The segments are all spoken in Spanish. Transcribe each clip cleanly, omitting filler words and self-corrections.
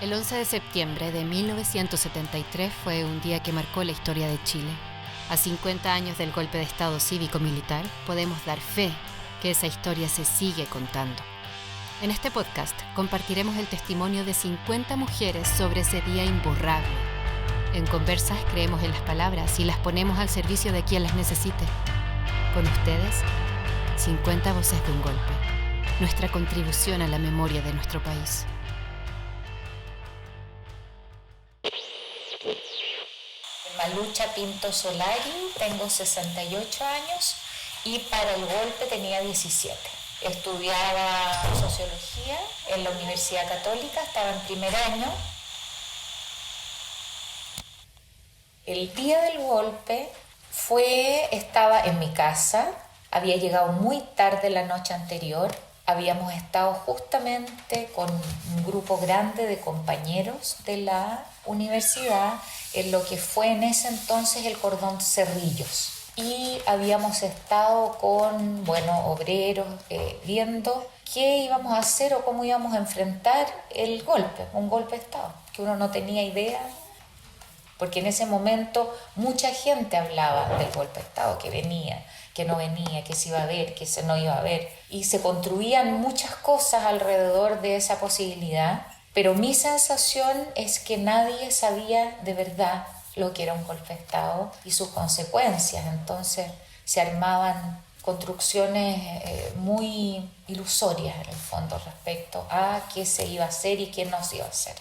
El 11 de septiembre de 1973 fue un día que marcó la historia de Chile. A 50 años del golpe de Estado cívico-militar, podemos dar fe que esa historia se sigue contando. En este podcast compartiremos el testimonio de 50 mujeres sobre ese día imborrable. En Conversas creemos en las palabras y las ponemos al servicio de quien las necesite. Con ustedes, 50 voces de un golpe. Nuestra contribución a la memoria de nuestro país. Malucha Pinto Solari, tengo 68 años y para el golpe tenía 17. Estudiaba sociología en la Universidad Católica, estaba en primer año. El día del golpe estaba en mi casa, había llegado muy tarde la noche anterior, habíamos estado justamente con un grupo grande de compañeros de la universidad en lo que fue en ese entonces el Cordón Cerrillos. Y habíamos estado con, obreros viendo qué íbamos a hacer o cómo íbamos a enfrentar el golpe, un golpe de Estado, que uno no tenía idea, porque en ese momento mucha gente hablaba del golpe de Estado, que venía, que no venía, que se iba a ver, que se no iba a ver, y se construían muchas cosas alrededor de esa posibilidad, pero mi sensación es que nadie sabía de verdad lo que era un golpe de Estado y sus consecuencias. Entonces se armaban construcciones muy ilusorias en el fondo respecto a qué se iba a hacer y qué no se iba a hacer.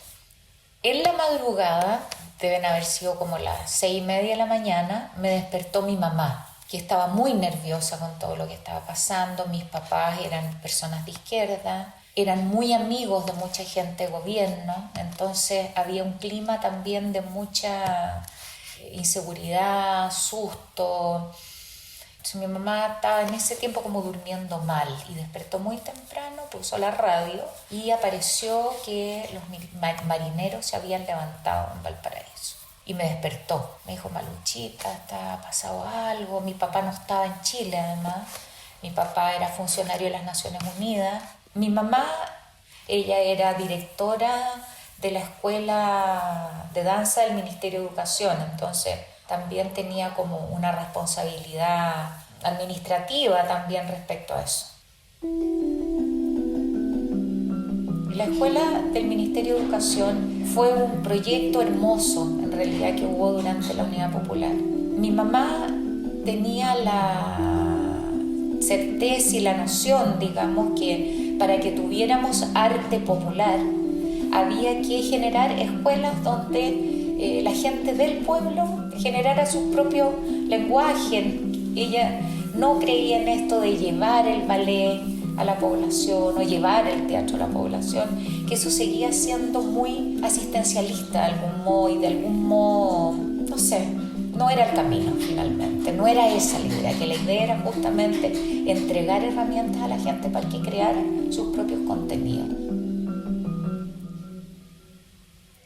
En la madrugada, deben haber sido como las 6:30 de la mañana, me despertó mi mamá, que estaba muy nerviosa con todo lo que estaba pasando. Mis papás eran personas de izquierda, eran muy amigos de mucha gente de gobierno, entonces había un clima también de mucha inseguridad, susto. Entonces mi mamá estaba en ese tiempo como durmiendo mal y despertó muy temprano, puso la radio y apareció que los marineros se habían levantado en Valparaíso. Y me despertó, me dijo: Maluchita, ¿ha pasado algo? Mi papá no estaba en Chile además, mi papá era funcionario de las Naciones Unidas. Mi mamá, ella era directora de la escuela de danza del Ministerio de Educación, entonces también tenía como una responsabilidad administrativa también respecto a eso. La escuela del Ministerio de Educación fue un proyecto hermoso, en realidad, que hubo durante la Unidad Popular. Mi mamá tenía la certeza y la noción, digamos, que para que tuviéramos arte popular había que generar escuelas donde la gente del pueblo generara su propio lenguaje. Ella no creía en esto de llevar el ballet a la población o llevar el teatro a la población, que eso seguía siendo muy asistencialista de algún modo y de algún modo, no sé, no era el camino finalmente, no era esa la idea, que la idea era justamente entregar herramientas a la gente para que creara sus propios contenidos.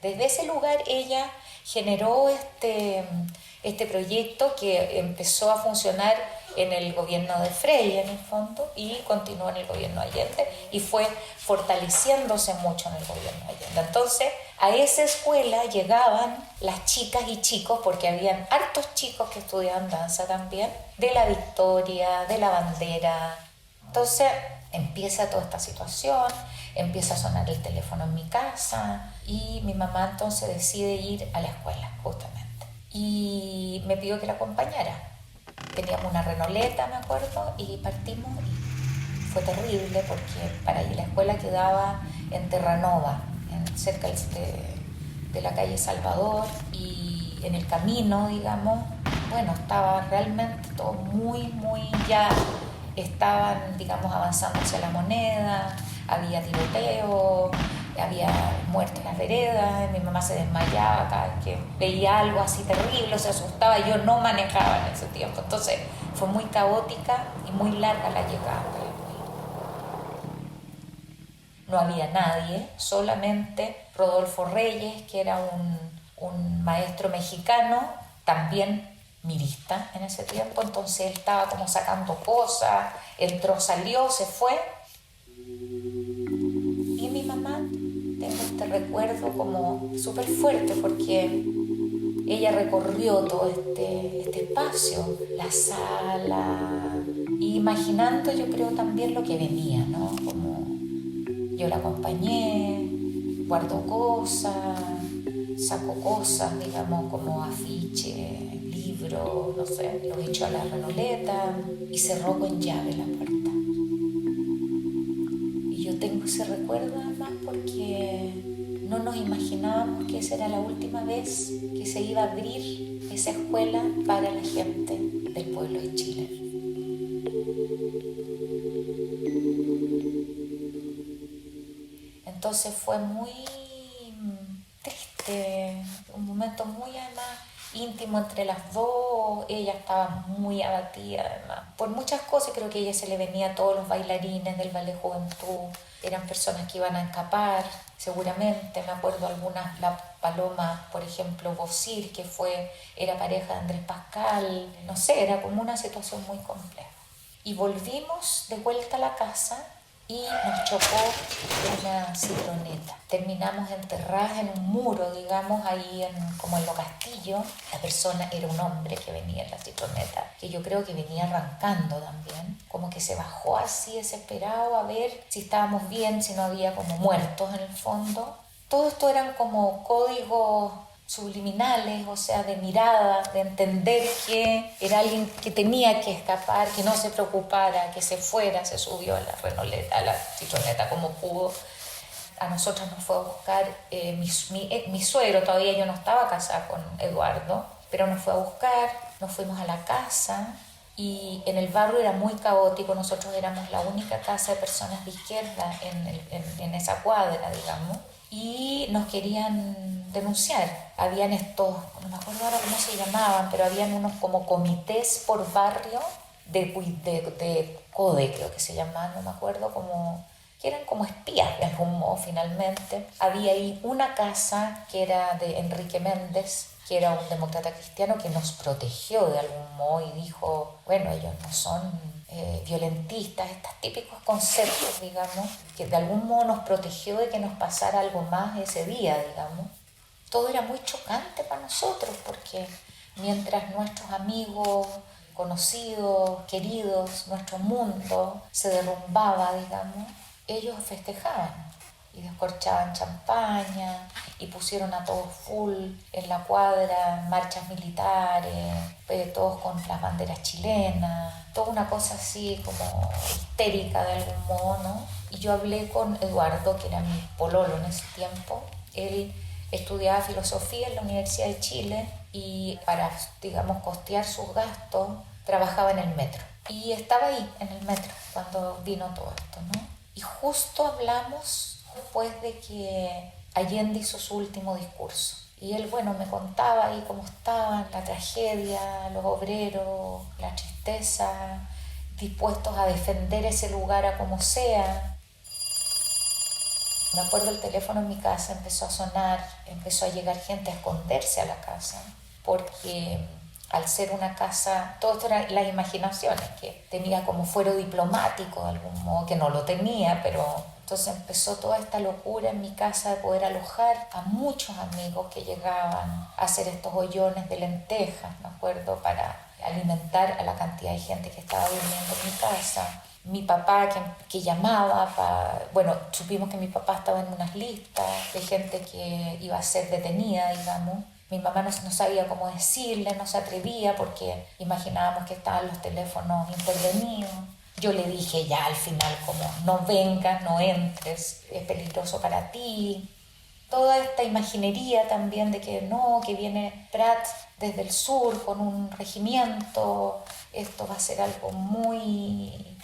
Desde ese lugar ella generó este proyecto que empezó a funcionar en el gobierno de Frei, en el fondo, y continuó en el gobierno de Allende y fue fortaleciéndose mucho en el gobierno de Allende. Entonces, a esa escuela llegaban las chicas y chicos, porque habían hartos chicos que estudiaban danza también, de la Victoria, de la Bandera. Entonces, empieza toda esta situación, empieza a sonar el teléfono en mi casa y mi mamá entonces decide ir a la escuela, justamente. Y me pidió que la acompañara. Teníamos una renoleta, me acuerdo, y partimos. Y fue terrible porque para ir la escuela quedaba en Terranova, cerca de la calle Salvador, y en el camino, digamos, estaba realmente todo muy, ya estaban, digamos, avanzando hacia la Moneda, había tiroteo, había muertos en las veredas, mi mamá se desmayaba cada vez que veía algo así terrible, se asustaba, yo no manejaba en ese tiempo, entonces fue muy caótica y muy larga la llegada. No había nadie, solamente Rodolfo Reyes, que era un maestro mexicano, también mirista en ese tiempo, entonces él estaba como sacando cosas, entró, salió, se fue. Y mi mamá, tengo este recuerdo como súper fuerte porque ella recorrió todo este espacio, la sala, y imaginando yo creo también lo que venía, ¿no? Como yo la acompañé, guardó cosas, sacó cosas, digamos, como afiche, libros, no sé, los echó a la renoleta y cerró con llave la puerta. Y yo tengo ese recuerdo además porque no nos imaginábamos que esa era la última vez que se iba a abrir esa escuela para la gente del pueblo de Chile. Entonces fue muy triste, un momento muy además íntimo entre las dos. Ella estaba muy abatida además por muchas cosas. Creo que a ella se le venía a todos los bailarines del Ballet Juventud, eran personas que iban a escapar seguramente. Me acuerdo algunas, la Paloma, por ejemplo, Bosil, que era pareja de Andrés Pascal, no sé, era como una situación muy compleja. Y volvimos de vuelta a la casa y nos chocó una citroneta. Terminamos enterradas en un muro, digamos, ahí como en Lo Castillo. La persona era un hombre que venía en la citroneta, que yo creo que venía arrancando también, como que se bajó así desesperado a ver si estábamos bien, si no había como muertos en el fondo. Todo esto eran como códigos subliminales, o sea, de mirada, de entender que era alguien que tenía que escapar, que no se preocupara, que se fuera. Se subió a la renoleta, a la citroneta como pudo. A nosotros nos fue a buscar mi suegro. Todavía yo no estaba casada con Eduardo, pero nos fue a buscar, nos fuimos a la casa y en el barrio era muy caótico. Nosotros éramos la única casa de personas de izquierda en esa cuadra, digamos, y nos querían denunciar. Habían estos, no me acuerdo ahora cómo se llamaban, pero habían unos como comités por barrio de CODE, creo que se llamaban, no me acuerdo, como que eran como espías de algún modo finalmente. Había ahí una casa que era de Enrique Méndez, que era un demócrata cristiano que nos protegió de algún modo y dijo, bueno, ellos no son violentistas, estos típicos conceptos, digamos, que de algún modo nos protegió de que nos pasara algo más ese día, digamos. Todo era muy chocante para nosotros porque mientras nuestros amigos, conocidos, queridos, nuestro mundo se derrumbaba, digamos, ellos festejaban y descorchaban champaña y pusieron a todos full en la cuadra, marchas militares, todos con las banderas chilenas, toda una cosa así como histérica de algún modo, ¿no? Y yo hablé con Eduardo, que era mi pololo en ese tiempo. Él estudiaba filosofía en la Universidad de Chile y para, digamos, costear sus gastos trabajaba en el metro. Y estaba ahí en el metro cuando vino todo esto, ¿no? Y justo hablamos después de que Allende hizo su último discurso. Y él, bueno, me contaba ahí cómo estaban, la tragedia, los obreros, la tristeza, dispuestos a defender ese lugar a como sea. Me acuerdo el teléfono en mi casa empezó a sonar, empezó a llegar gente a esconderse a la casa, porque al ser una casa, todo esto eran las imaginaciones, que tenía como fuero diplomático de algún modo, que no lo tenía, pero entonces empezó toda esta locura en mi casa de poder alojar a muchos amigos que llegaban a hacer estos hoyones de lentejas, me acuerdo, para alimentar a la cantidad de gente que estaba durmiendo en mi casa. Mi papá que llamaba, bueno, supimos que mi papá estaba en unas listas de gente que iba a ser detenida, digamos. Mi mamá no sabía cómo decirle, no se atrevía porque imaginábamos que estaban los teléfonos intervenidos. Yo le dije ya al final como no vengas, no entres, es peligroso para ti. Toda esta imaginería también de que no, que viene Prats desde el sur con un regimiento, esto va a ser algo muy...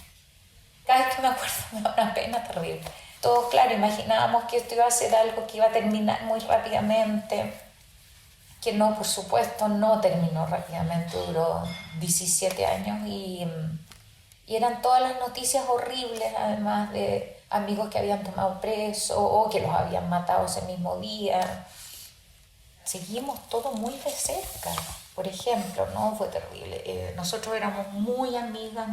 Cada vez que me acuerdo me da una pena terrible. Todos, claro, imaginábamos que esto iba a ser algo que iba a terminar muy rápidamente, que no, por supuesto, no terminó rápidamente, duró 17 años y eran todas las noticias horribles, además de amigos que habían tomado preso o que los habían matado ese mismo día. Seguimos todo muy de cerca, por ejemplo, ¿no? Fue terrible. Nosotros éramos muy amigas,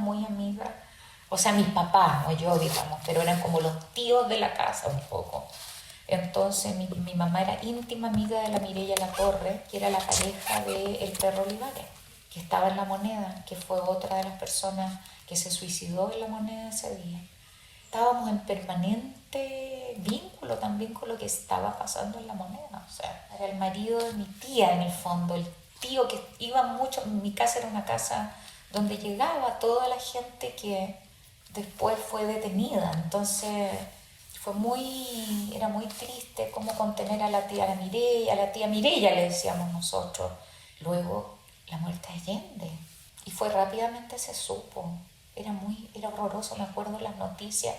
o sea, mis papás, no yo, digamos, pero eran como los tíos de la casa un poco. Entonces mi mamá era íntima amiga de la Mireya Latorre, que era la pareja del perro Olivares, que estaba en La Moneda, que fue otra de las personas que se suicidó en La Moneda ese día. Estábamos en permanente vínculo también con lo que estaba pasando en La Moneda. O sea, era el marido de mi tía en el fondo, el tío que iba mucho. Mi casa era una casa donde llegaba toda la gente que después fue detenida. Entonces era muy triste cómo contener a la tía Mireya le decíamos nosotros. Luego la muerte de Allende, y fue rápidamente se supo. Era horroroso. Me acuerdo las noticias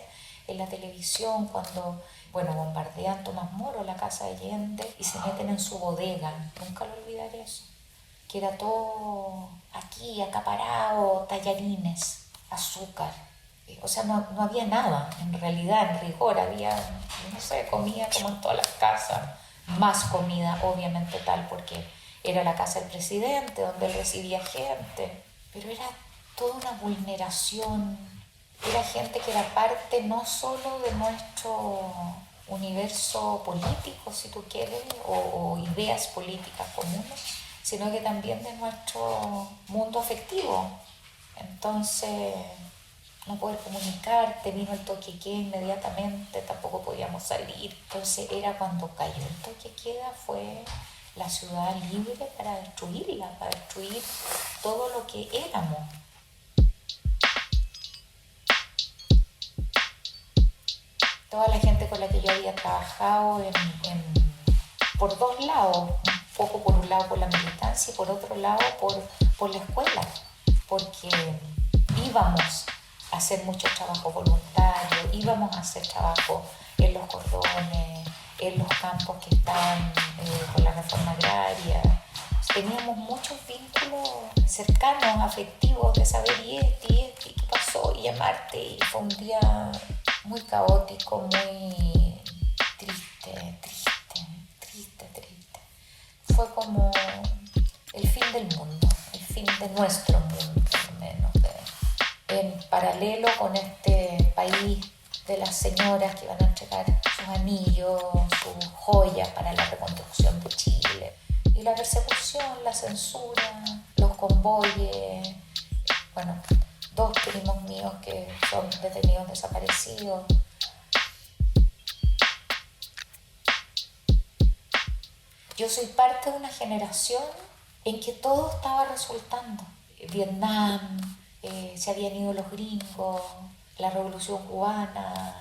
en la televisión cuando, bombardean Tomás Moro, la casa de Allende, y se meten en su bodega. Nunca lo olvidaré eso. Que era todo aquí, acaparado, tallarines, azúcar. O sea, no había nada, en realidad, en rigor. Había, comida como en todas las casas. Más comida, obviamente tal, porque era la casa del presidente, donde él recibía gente. Pero era toda una vulneración. Era gente que era parte no solo de nuestro universo político, si tú quieres, o ideas políticas comunes, sino que también de nuestro mundo afectivo. Entonces, no poder comunicarte, vino el toque de queda inmediatamente, tampoco podíamos salir. Entonces era cuando cayó el toque de queda, fue la ciudad libre para destruirla, para destruir todo lo que éramos. Toda la gente con la que yo había trabajado por dos lados, un poco por un lado por la militancia y por otro lado por la escuela, porque íbamos a hacer mucho trabajo voluntario, íbamos a hacer trabajo en los cordones, en los campos que estaban con la reforma agraria. Teníamos muchos vínculos cercanos, afectivos, de saber y qué pasó, y llamarte. Y fue un día muy caótico, muy triste. Fue como el fin del mundo, el fin de nuestro mundo, al menos. En paralelo con este país de las señoras que van a entregar sus anillos, sus joyas para la reconstrucción de Chile. Y la persecución, la censura, los convoyes, dos primos míos que son detenidos desaparecidos. Yo soy parte de una generación en que todo estaba resultando. Vietnam, se habían ido los gringos, la revolución cubana,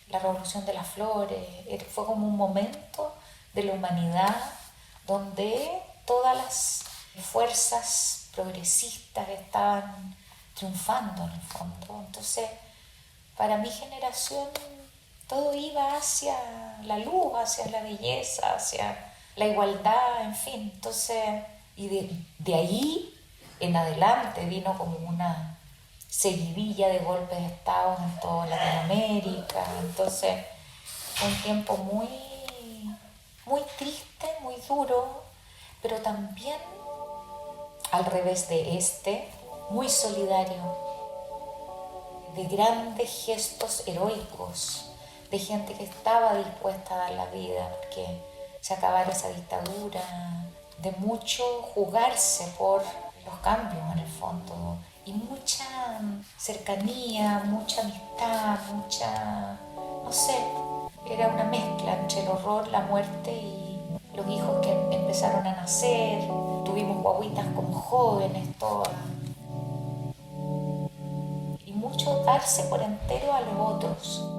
la revolución de las flores. Fue como un momento de la humanidad donde todas las fuerzas progresistas estaban triunfando en el fondo. Entonces, para mi generación, todo iba hacia la luz, hacia la belleza, hacia la igualdad, en fin. Entonces, y de ahí en adelante vino como una seguidilla de golpes de Estado en toda Latinoamérica. Entonces, fue un tiempo muy, muy triste, muy duro, pero también, al revés de muy solidario, de grandes gestos heroicos, de gente que estaba dispuesta a dar la vida porque se acabara esa dictadura, de mucho jugarse por los cambios en el fondo, y mucha cercanía, mucha amistad, era una mezcla entre el horror, la muerte y los hijos que empezaron a nacer. Tuvimos guaguitas como jóvenes todas, y mucho darse por entero a los otros.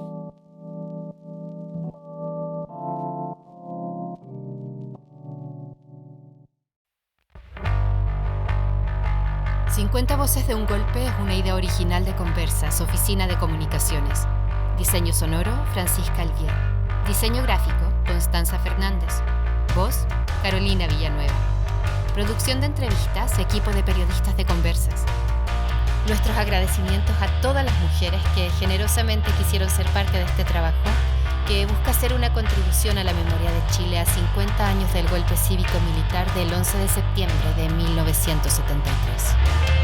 50 voces de un golpe es una idea original de Conversas, Oficina de Comunicaciones. Diseño sonoro, Francisca Alvier. Diseño gráfico, Constanza Fernández. Voz, Carolina Villanueva. Producción de entrevistas, equipo de periodistas de Conversas. Nuestros agradecimientos a todas las mujeres que generosamente quisieron ser parte de este trabajo, que busca hacer una contribución a la memoria de Chile a 50 años del golpe cívico-militar del 11 de septiembre de 1973.